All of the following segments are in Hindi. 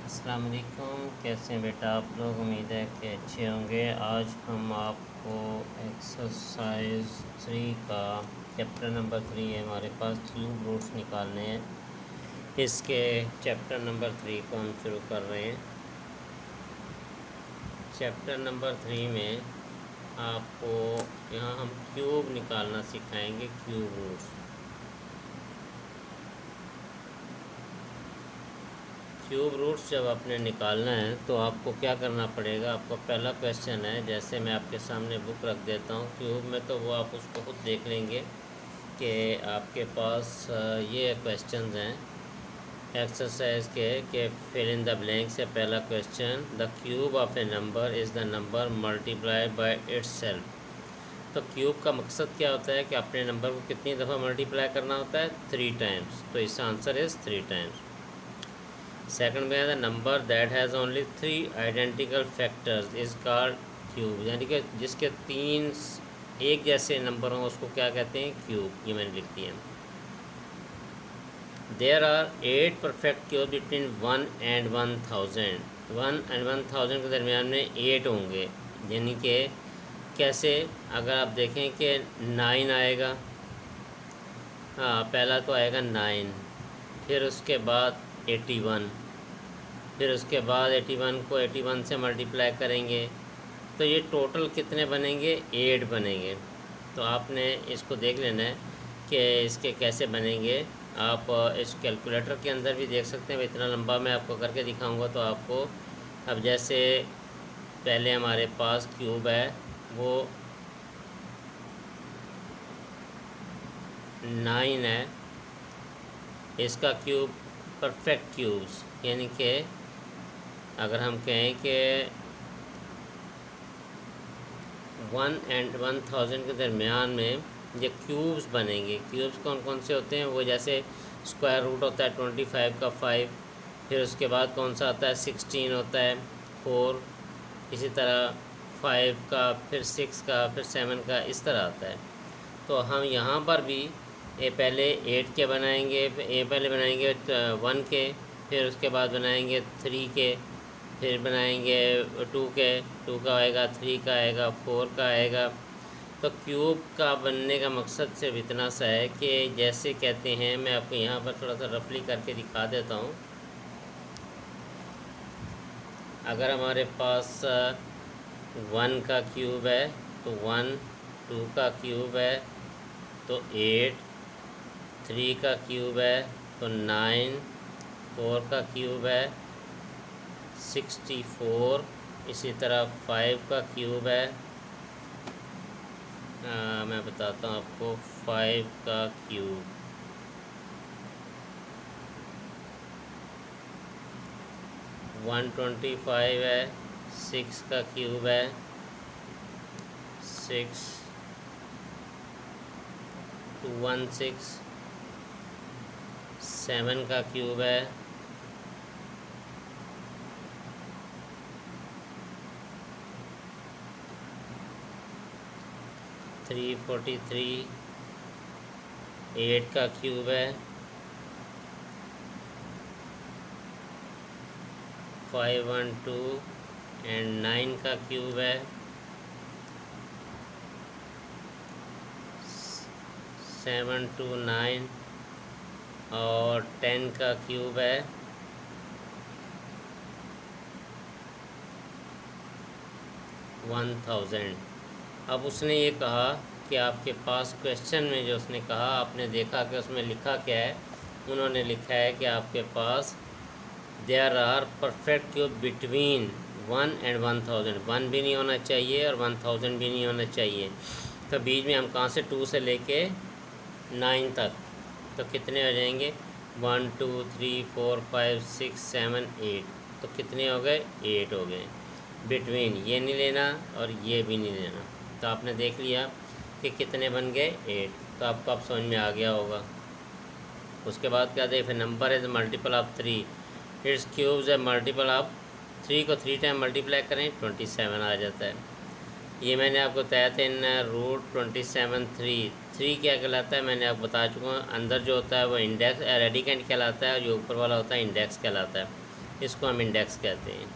अस्सलाम वालेकुम। कैसे हैं बेटा आप लोग? उम्मीद है कि अच्छे होंगे। आज हम आपको एक्सरसाइज 3 का चैप्टर नंबर 3 है, हमारे पास क्यूब रूट्स निकालने हैं। इसके चैप्टर नंबर 3 को हम शुरू कर रहे हैं। चैप्टर नंबर 3 में आपको यहाँ हम क्यूब निकालना सिखाएंगे, क्यूब रूट्स। क्यूब रूट्स जब आपने निकालना है तो आपको क्या करना पड़ेगा। आपका पहला क्वेश्चन है, जैसे मैं आपके सामने बुक रख देता हूँ क्यूब में, तो वो आप उसको खुद देख लेंगे कि आपके पास ये क्वेश्चंस हैं एक्सरसाइज के कि फिल इन द ब्लैंक से पहला question, the cube of a number is the number multiply by itself. तो क्यूब का मकसद क्या होता है कि अपने नंबर को कितनी दफ़ा मल्टीप्लाई करना होता है? 3 टाइम्स। तो इसका आंसर इज़ 3 टाइम्स। सेकंड में है the number that has only 3 identical factors is called cube, यानी कि जिसके 3 एक जैसे नंबर हों उसको क्या कहते हैं? क्यूब। ये मैंने लिख दिया। There are 8 perfect cube between 1 and 1000। 1 and 1000 के दरमियान में 8 होंगे, यानी कि कैसे? अगर आप देखें कि 9 आएगा, हाँ पहला तो आएगा 9, फिर उसके बाद 81, फिर उसके बाद 81 को 81 से मल्टीप्लाई करेंगे तो ये टोटल कितने बनेंगे? 8 बनेंगे। तो आपने इसको देख लेना है कि इसके कैसे बनेंगे। आप इस कैलकुलेटर के अंदर भी देख सकते हैं। इतना लंबा मैं आपको करके दिखाऊंगा तो आपको, अब जैसे पहले हमारे पास क्यूब है वो 9 है, इसका क्यूब परफेक्ट क्यूब्स, यानी कि अगर हम कहें कि 1 एंड 1000 के दरमियान में ये क्यूब्स बनेंगे। क्यूब्स कौन कौन से होते हैं? वो जैसे स्क्वायर रूट होता है 25 का 5, फिर उसके बाद कौन सा आता है? 16 होता है, 4, इसी तरह 5 का, फिर 6 का, फिर 7 का, इस तरह आता है। तो हम यहाँ पर भी पहले 8 के बनाएंगे, पहले बनाएंगे 1 के, फिर उसके बाद बनाएंगे 3 के, फिर बनाएंगे 2 के, 2 का आएगा, 3 का आएगा, 4 का आएगा। तो क्यूब का बनने का मकसद सिर्फ इतना सा है कि जैसे कहते हैं, मैं आपको यहाँ पर थोड़ा सा रफली करके दिखा देता हूँ। अगर हमारे पास 1 का क्यूब है तो 1, 2 का क्यूब है तो 8, 3 का क्यूब है तो 9, 4 का क्यूब है 64, इसी तरह 5 का क्यूब है, मैं बताता हूँ आपको 5 का क्यूब 125 है, 6 का क्यूब है 6, 216, 7 का क्यूब है 343, 8 का क्यूब है 512 एंड 9 का क्यूब है 729 और 10 का क्यूब है 1000। अब उसने ये कहा कि आपके पास क्वेश्चन में जो उसने कहा, आपने देखा कि उसमें लिखा क्या है? उन्होंने लिखा है कि आपके पास there are perfect cube between 1 and 1000। 1 भी नहीं होना चाहिए और 1000 भी नहीं होना चाहिए। तो बीच में हम कहाँ से 2 से लेके 9 तक, तो कितने हो जाएंगे? 1 2 3 4 5 6 7 8, तो कितने हो गए? 8 हो गए। बिटवीन ये नहीं लेना और ये भी नहीं लेना। तो आपने देख लिया कि कितने बन गए? 8। तो आपको अब समझ में आ गया होगा। उसके बाद क्या दे? फिर number is multiple of 3, it's cubes है मल्टीपल ऑफ 3 को 3 टाइम मल्टीप्लाई करें 27 आ जाता है। ये मैंने आपको बताया था इन रूट 27 3 क्या कहलाता है मैंने आपको बता चुका हूँ। अंदर जो होता है वो इंडेक्स रेडिकेंट कहलाता है और जो ऊपर वाला होता है इंडेक्स कहलाता है। इसको हम इंडेक्स कहते हैं।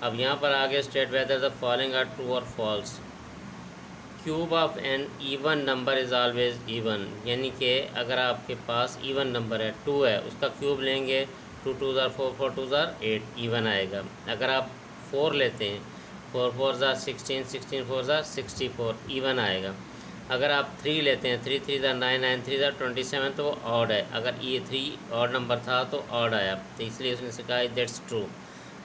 अब यहाँ पर आगे state whether the following are true और false. Cube of an even number is always even, यानी कि अगर आपके पास इवन नंबर है 2 है, उसका क्यूब लेंगे 2 2 ज़ार 4 4 2 ज़ार 8 इवन आएगा। अगर आप 4 लेते हैं 4 4 ज़ार 16 16 4 ज़ार 64 इवन आएगा। अगर आप 3 लेते हैं 3 3 ज़ार 9 9 3 ज़ार 27 तो वो ऑड है। अगर ये 3 ऑड नंबर था तो ऑड आया, तो इसलिए उसने कहा that's true.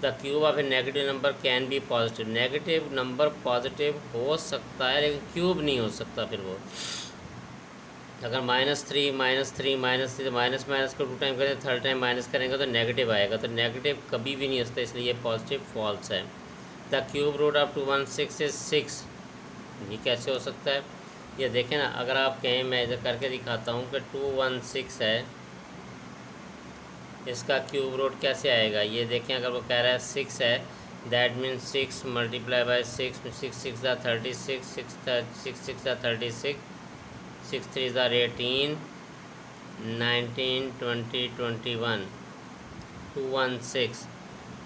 The cube of A negative number can be positive, negative number positive हो सकता है लेकिन क्यूब नहीं हो सकता। फिर वो अगर -3 -3 -3 माइनस माइनस को 2 टाइम करें, थर्ड टाइम माइनस करेंगे तो नेगेटिव आएगा, तो नेगेटिव कभी भी नहीं हो सकता, इसलिए ये पॉजिटिव फॉल्स है। The cube root of 216 is 6, ये कैसे हो सकता है? ये देखें ना, अगर आप कहें, मैं इधर करके दिखाता हूँ कि 216 है, इसका क्यूब रूट कैसे आएगा? ये देखें, अगर वो कह रहा है 6 है, दैट मीन्स 6 मल्टीप्लाई बाई 6 6 6 ज़ा 36 6 6 ज़ा 36 6 3 ज़ा 18 19 20 21 216।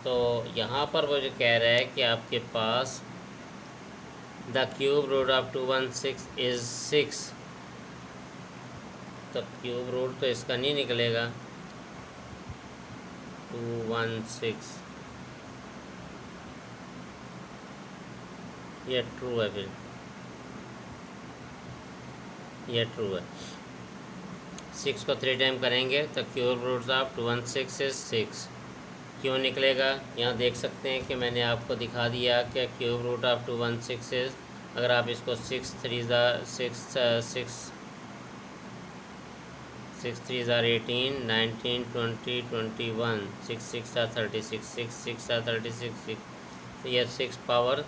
तो यहाँ पर वो जो कह रहा है कि आपके पास the cube root of 216 is 6, तो क्यूब रूट तो इसका नहीं निकलेगा 216, ये ट्रू है, फिर ये ट्रू है। 6 को 3 टाइम करेंगे तो क्यूब रूट ऑफ 216 इज 6, क्यों निकलेगा? यहाँ देख सकते हैं कि मैंने आपको दिखा दिया कि क्यूब रूट ऑफ 216 इज, अगर आप इसको 6 3 ज़ार 18 19 20 21 6 6 ज़ार 36 6 6 ज़ार 36 तो यह 6 पावर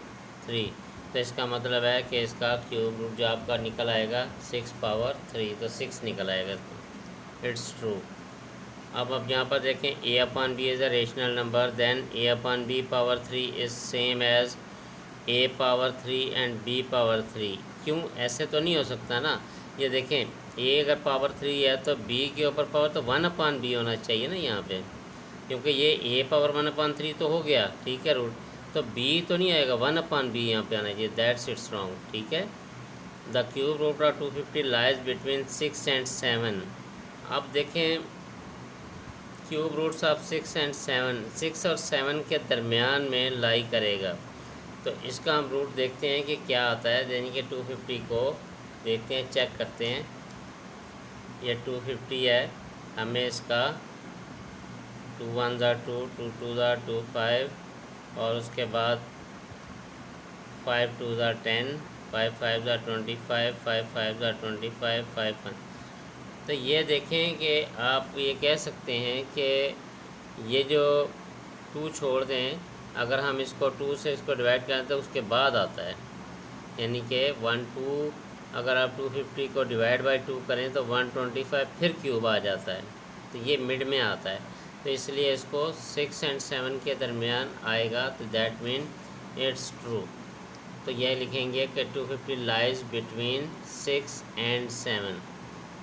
3, तो इसका मतलब है कि इसका क्यूब रूट जो आपका निकल आएगा 6 पावर 3, तो 6 निकल आएगा, इट्स ट्रू। अब यहाँ पर देखें, a upon b is a rational number, then a upon b power 3 is same as a power 3 and b power 3। क्यों? ऐसे तो नहीं हो सकता ना। ये देखें, a अगर पावर 3 है तो b के ऊपर पावर तो 1 अपॉन बी होना चाहिए ना यहाँ पे, क्योंकि ये a पावर 1 अपॉन 3 तो हो गया, ठीक है, रूट, तो b तो नहीं आएगा, 1 अपॉन बी यहाँ पे आना चाहिए, दैट्स इट्स रॉन्ग, ठीक है। The cube root of 250 lies between 6 and 7। अब देखें, क्यूब रूट्स ऑफ 6 एंड 7, 6 और 7 के दरमियान में लाई करेगा, तो इसका हम रूट देखते हैं कि क्या आता है, यानी कि 250 को देखते हैं, चेक करते हैं। ये 250 है, हमें इसका 2 1 ज़ा 2 2 2 ज़ा 2 5 और उसके बाद 5 2 ज़ा 10 5 5 ज़ा 25 5 5 ज़ा 25 5 5। तो ये देखें कि आप ये कह सकते हैं कि ये जो 2 छोड़ दें, अगर हम इसको 2 से इसको डिवाइड करें तो उसके बाद आता है, यानी कि 1 2, अगर आप 250 को डिवाइड बाई 2 करें तो 125 फिर क्यूब आ जाता है, तो ये मिड में आता है, तो इसलिए इसको 6 एंड 7 के दरमियान आएगा, तो दैट मीन इट्स ट्रू। तो यह लिखेंगे कि 250 लाइज बिटवीन 6 एंड 7,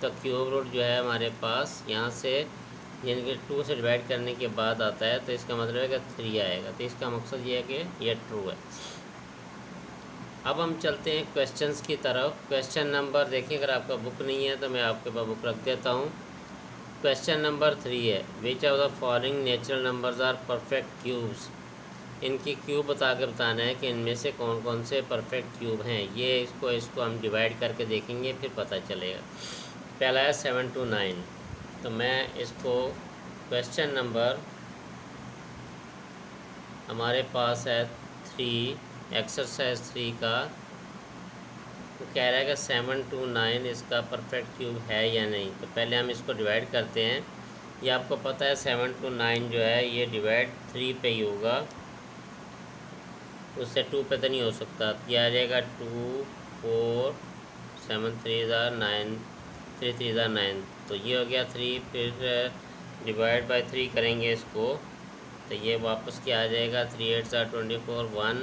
तो क्यूब रूट जो है हमारे पास यहाँ से, यानी कि 2 से डिवाइड करने के बाद आता है, तो इसका मतलब है कि 3 आएगा, तो इसका मकसद ये है कि यह ट्रू है। अब हम चलते हैं क्वेश्चंस की तरफ। क्वेश्चन नंबर देखिए, अगर आपका बुक नहीं है तो मैं आपके पास बुक रख देता हूँ। क्वेश्चन नंबर 3 है, which of the following natural numbers are perfect cubes. इनकी क्यूब बता के बताना है कि इनमें से कौन कौन से परफेक्ट क्यूब हैं। ये इसको हम डिवाइड करके देखेंगे, फिर पता चलेगा। पहला है 7 to 9, तो मैं इसको क्वेश्चन नंबर हमारे पास है 3, एक्सरसाइज 3 का, तो कह रहा है कि 7 to 9 इसका परफेक्ट क्यूब है या नहीं। तो पहले हम इसको डिवाइड करते हैं। ये आपको पता है 7 to 9 जो है ये डिवाइड 3 पे ही होगा, उससे 2 पे तो नहीं हो सकता। यह आ जाएगा 2 4 7 3 ज़ार 9 3 3 ज़ार 9, तो ये हो गया 3, फिर डिवाइड बाई 3 करेंगे इसको, तो ये वापस क्या आ जाएगा, 3 8 ज़ार 24 1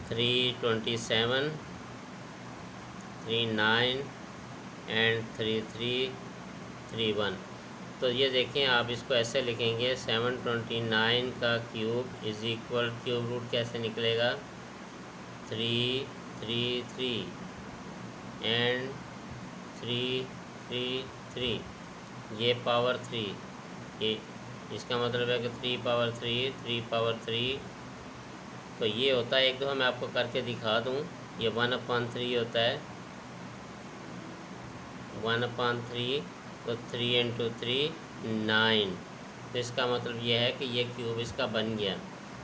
3 27 3 9 एंड 3 3 3 1। तो ये देखें, आप इसको ऐसे लिखेंगे 729 का cube is equal, cube root कैसे निकलेगा, 333 एंड 333, ये पावर 3, ये इसका मतलब है कि 3 पावर 3, 3 पावर 3, तो ये होता है, एक दफ़ा मैं आपको करके दिखा दूँ, ये 1/3 होता है, 1/3, तो 3 इंटू 3 9, तो इसका मतलब ये है कि ये क्यूब इसका बन गया।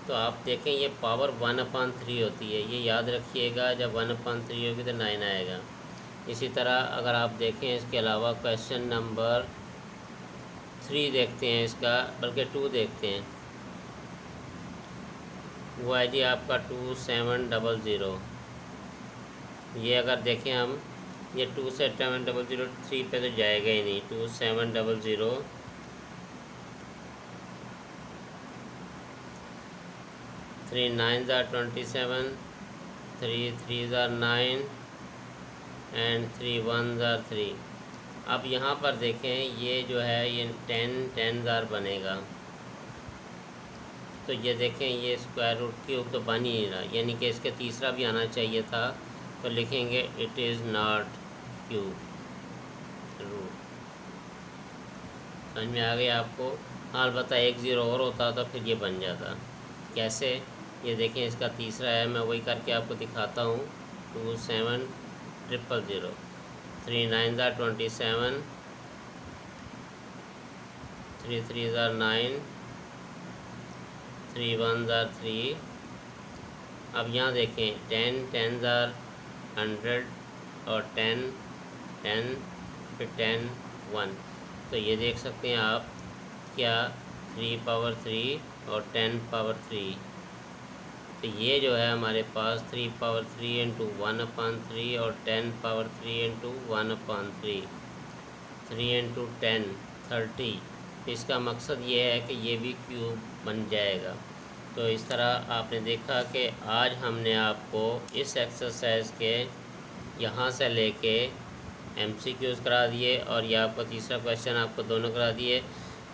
तो आप देखें ये पावर 1/3 होती है, ये याद रखिएगा, जब 1/3 होगी तो 9 आएगा। इसी तरह अगर आप देखें इसके अलावा क्वेश्चन नंबर 3 देखते हैं, इसका बल्कि 2 देखते हैं, वो है जी आपका 2700। ये अगर देखें हम, ये 2700 3 पे तो जाएगा ही नहीं, 2700, 3 9s are 27, 3 3s are 9 and 3 1s are 3। अब यहाँ पर देखें, ये जो है ये 10 बनेगा, तो ये देखें ये स्क्वायर रूट क्यूब तो बन ही नहीं रहा, यानी कि इसके तीसरा भी आना चाहिए था, तो लिखेंगे it is not cube root. समझ में आ गया आपको? हाँ, अलबत्ता 1 0 और होता तो फिर ये बन जाता। कैसे, ये देखें इसका तीसरा है, मैं वही करके आपको दिखाता हूँ, 2700, 3 9s are 27, 3 3s are 9, 3 1s are 3। अब यहाँ देखें 10 10s are 100 और 10 10 फिर 10 1, तो ये देख सकते हैं आप क्या 3 पावर 3 और 10 पावर 3, तो ये जो है हमारे पास 3 पावर 3 इंटू 1/3 और 10 पावर 3 इंटू 1/3, 3 इंटू 10 30। इसका मकसद ये है कि ये भी क्यूब बन जाएगा। तो इस तरह आपने देखा कि आज हमने आपको इस एक्सरसाइज के यहाँ से लेके MCQs करा दिए, और ये आपका तीसरा क्वेश्चन आपको दोनों करा दिए,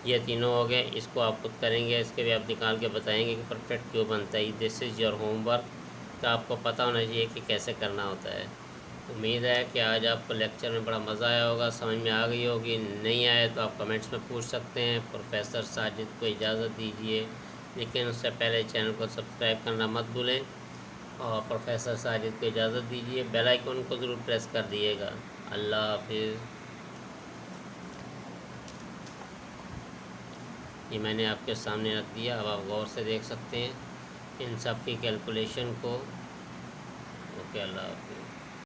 ये तीनों हो गए। इसको आप खुद करेंगे, इसके भी आप निकाल के बताएंगे कि परफेक्ट क्यों बनता है। दिस इज़ योर होमवर्क, तो आपको पता होना चाहिए कि कैसे करना होता है। उम्मीद है कि आज आपको लेक्चर में बड़ा मज़ा आया होगा, समझ में आ गई होगी। नहीं आए तो आप कमेंट्स में पूछ सकते हैं। प्रोफेसर साजिद को इजाज़त दीजिए, लेकिन उससे पहले चैनल को सब्सक्राइब करना मत भूलें, और प्रोफेसर साजिद को इजाज़त दीजिए। बेल आइकन को ज़रूर प्रेस कर दिएगा। अल्लाह हाफिज़। ये मैंने आपके सामने रख दिया, अब आप गौर से देख सकते हैं इन सब की कैलकुलेशन को। ओके, अल्लाह हाफिज़।